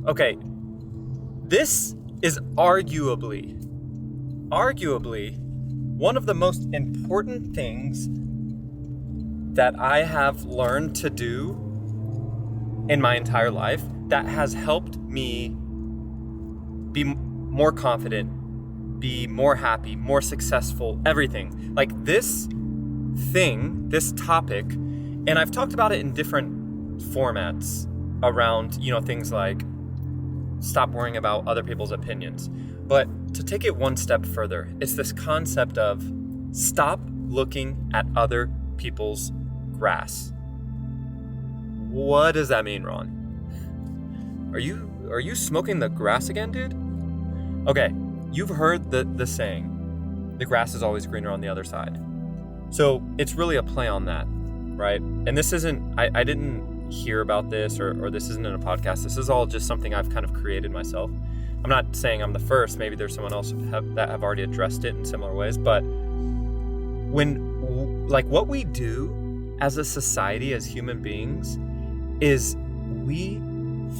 Okay, this is arguably one of the most important things that I have learned to do in my entire life that has helped me be more confident, be more happy, more successful, everything. Like this topic, and I've talked about it in different formats around, things like stop worrying about other people's opinions. But to take it one step further, it's this concept of stop looking at other people's grass. What does that mean, Ron? Are you smoking the grass again, dude? Okay, you've heard the saying, the grass is always greener on the other side. So it's really a play on that, right? And this isn't, I didn't hear about this or this isn't in a podcast. This is all just something I've kind of created myself. I'm not saying I'm the first. Maybe there's someone else that have already addressed it in similar ways. But what we do as a society, as human beings, is we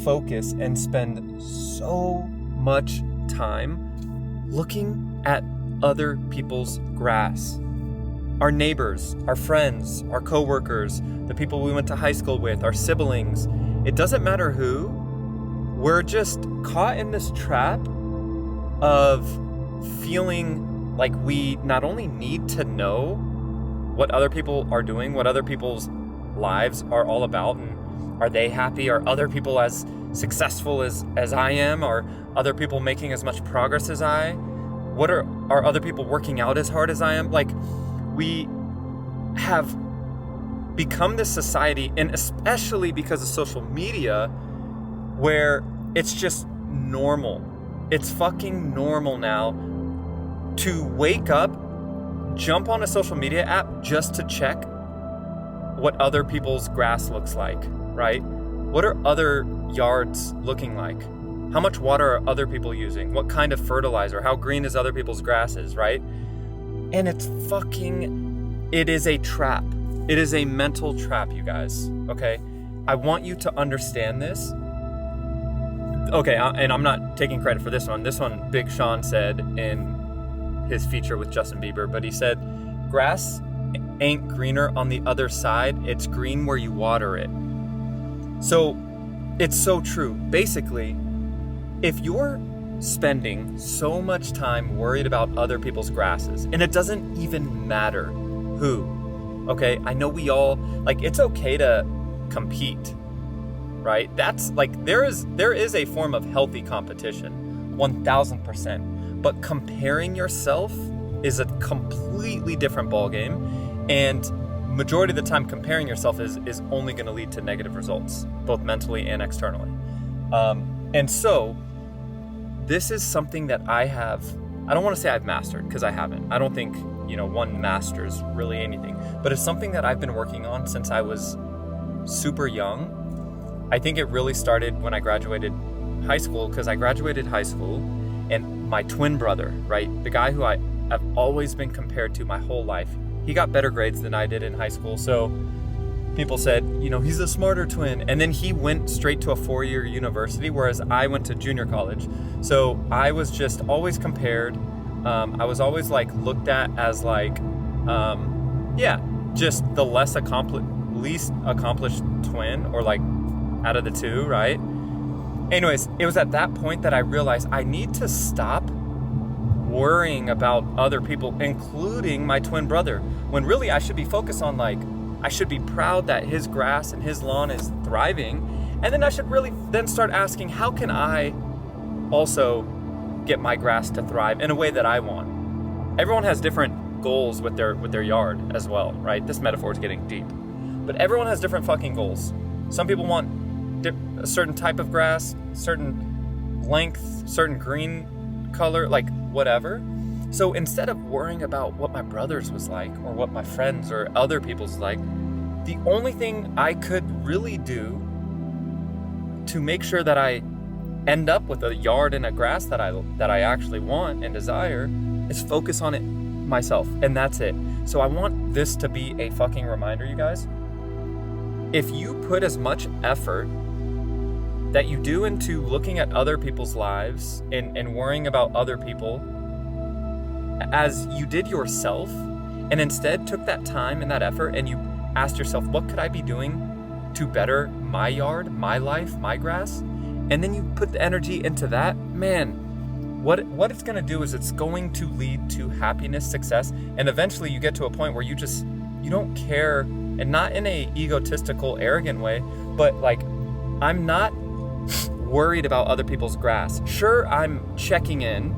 focus and spend so much time looking at other people's grass. Our neighbors, our friends, our coworkers, the people we went to high school with, our siblings. It doesn't matter who. We're just caught in this trap of feeling like we not only need to know what other people are doing, what other people's lives are all about, and are they happy? Are other people as successful as I am? Are other people making as much progress as I? Are other people working out as hard as I am? Like, we have become this society, and especially because of social media, where it's just normal. It's fucking normal now to wake up, jump on a social media app just to check what other people's grass looks like, right? What are other yards looking like? How much water are other people using? What kind of fertilizer? How green is other people's grasses, right? And it is a trap. It is a mental trap, you guys, okay? I want you to understand this. Okay, and I'm not taking credit for this one. This one, Big Sean said in his feature with Justin Bieber, but he said, grass ain't greener on the other side, it's green where you water it. So, it's so true. Basically, if you're spending so much time worried about other people's grasses, and it doesn't even matter who, okay? I know we all, it's okay to compete, right? That's there is a form of healthy competition, 1000%. But comparing yourself is a completely different ballgame, and majority of the time comparing yourself is only going to lead to negative results, both mentally and externally. And so this is something that I don't want to say I've mastered, because I haven't. I don't think, one masters really anything, but it's something that I've been working on since I was super young. I think it really started when I graduated high school, because I graduated high school and my twin brother, right? The guy who I've always been compared to my whole life, he got better grades than I did in high school. So people said, he's a smarter twin. And then he went straight to a 4-year university, whereas I went to junior college. So I was just always compared. I was always looked at as just the least accomplished twin, or out of the two, right? Anyways, it was at that point that I realized I need to stop worrying about other people, including my twin brother, when really I should be focused on I should be proud that his grass and his lawn is thriving. And then I should really then start asking, how can I also get my grass to thrive in a way that I want? Everyone has different goals with their yard as well, right? This metaphor is getting deep. But everyone has different fucking goals. Some people want a certain type of grass, certain length, certain green color, whatever. So instead of worrying about what my brother's was like, or what my friends or other people's like, the only thing I could really do to make sure that I end up with a yard and a grass that I actually want and desire is focus on it myself. And that's it. So I want this to be a fucking reminder, you guys. If you put as much effort that you do into looking at other people's lives and worrying about other people as you did yourself, and instead took that time and that effort and you asked yourself, what could I be doing to better my yard, my life, my grass? And then you put the energy into that, man, what it's going to do is it's going to lead to happiness, success, and eventually you get to a point where you don't care, and not in a egotistical, arrogant way, but like, I'm not worried about other people's grass. Sure, I'm checking in.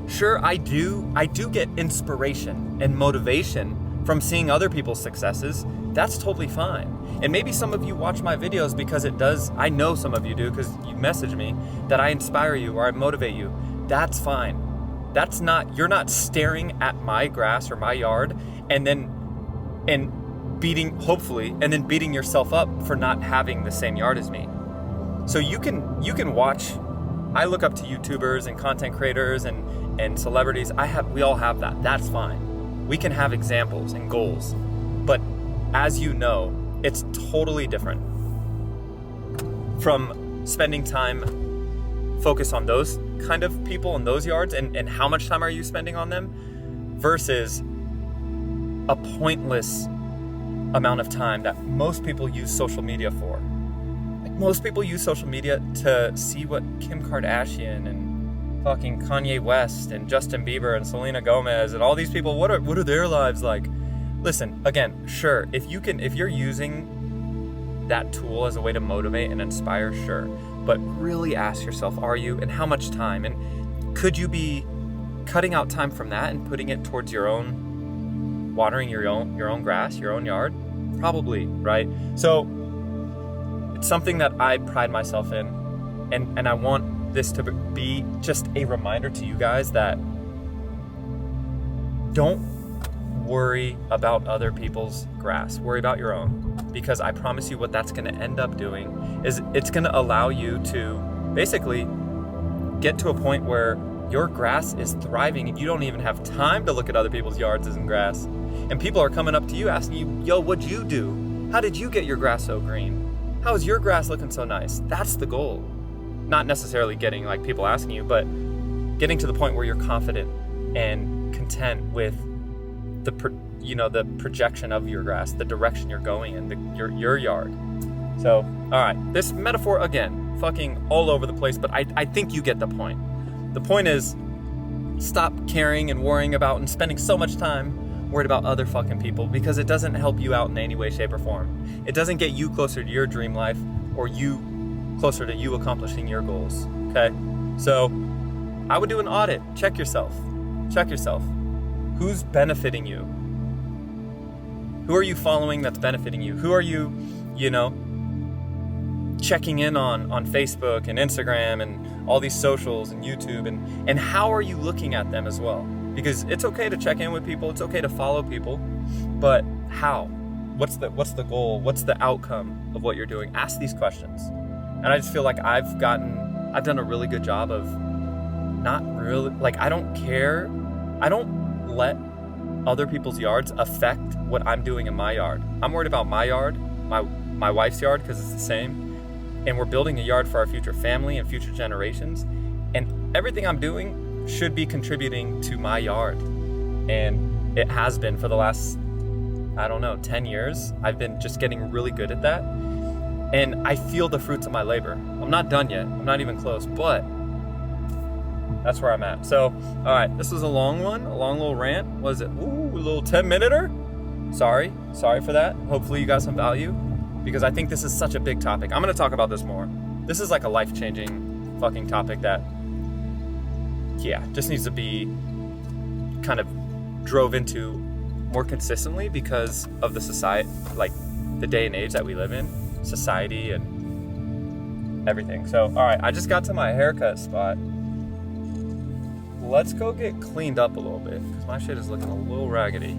Sure, I do get inspiration and motivation from seeing other people's successes. That's totally fine. And maybe some of you watch my videos because it does, I know some of you do because you message me that I inspire you or I motivate you. That's fine. You're not staring at my grass or my yard and beating yourself up for not having the same yard as me. So you can watch. I look up to YouTubers and content creators and celebrities. We all have that. That's fine. We can have examples and goals. But as you know, it's totally different from spending time focused on those kind of people in those yards and how much time are you spending on them versus a pointless amount of time that most people use social media for. Most people use social media to see what Kim Kardashian and fucking Kanye West and Justin Bieber and Selena Gomez and all these people, what are their lives like? Listen, again, sure, if you're using that tool as a way to motivate and inspire, sure. But really ask yourself, are you, and how much time? And could you be cutting out time from that and putting it towards your own, watering your own grass, your own yard? Probably, right? So it's something that I pride myself in, and I want this to be just a reminder to you guys that don't worry about other people's grass. Worry about your own, because I promise you what that's going to end up doing is it's going to allow you to basically get to a point where your grass is thriving and you don't even have time to look at other people's yards and grass. And people are coming up to you asking you, yo, what'd you do? How did you get your grass so green? How is your grass looking so nice? That's the goal. Not necessarily getting like people asking you, but getting to the point where you're confident and content with the projection of your grass, the direction you're going in, your yard. So, all right, this metaphor again, fucking all over the place, but I think you get the point. The point is, stop caring and worrying about and spending so much time worried about other fucking people, because it doesn't help you out in any way, shape, or form. It doesn't get you closer to your dream life or you closer to you accomplishing your goals, okay? So I would do an audit. Check yourself. Who's benefiting you? Who are you following that's benefiting you? Who are you, checking in on Facebook and Instagram and all these socials and YouTube, and how are you looking at them as well? Because it's okay to check in with people, it's okay to follow people, but how? What's the goal? What's the outcome of what you're doing? Ask these questions. And I just feel like I've done a really good job of not really, like, I don't care. I don't let other people's yards affect what I'm doing in my yard. I'm worried about my yard, my wife's yard, because it's the same. And we're building a yard for our future family and future generations. And everything I'm doing should be contributing to my yard. And it has been for the last, 10 years. I've been just getting really good at that. And I feel the fruits of my labor. I'm not done yet. I'm not even close, but that's where I'm at. So, all right, this was a long little rant. Was it, a little 10-minute-er? Sorry for that. Hopefully you got some value, because I think this is such a big topic. I'm going to talk about this more. This is like a life-changing fucking topic that, just needs to be kind of drove into more consistently because of the society, like the day and age that we live in, society and everything. So, all right, I just got to my haircut spot. Let's go get cleaned up a little bit because my shit is looking a little raggedy.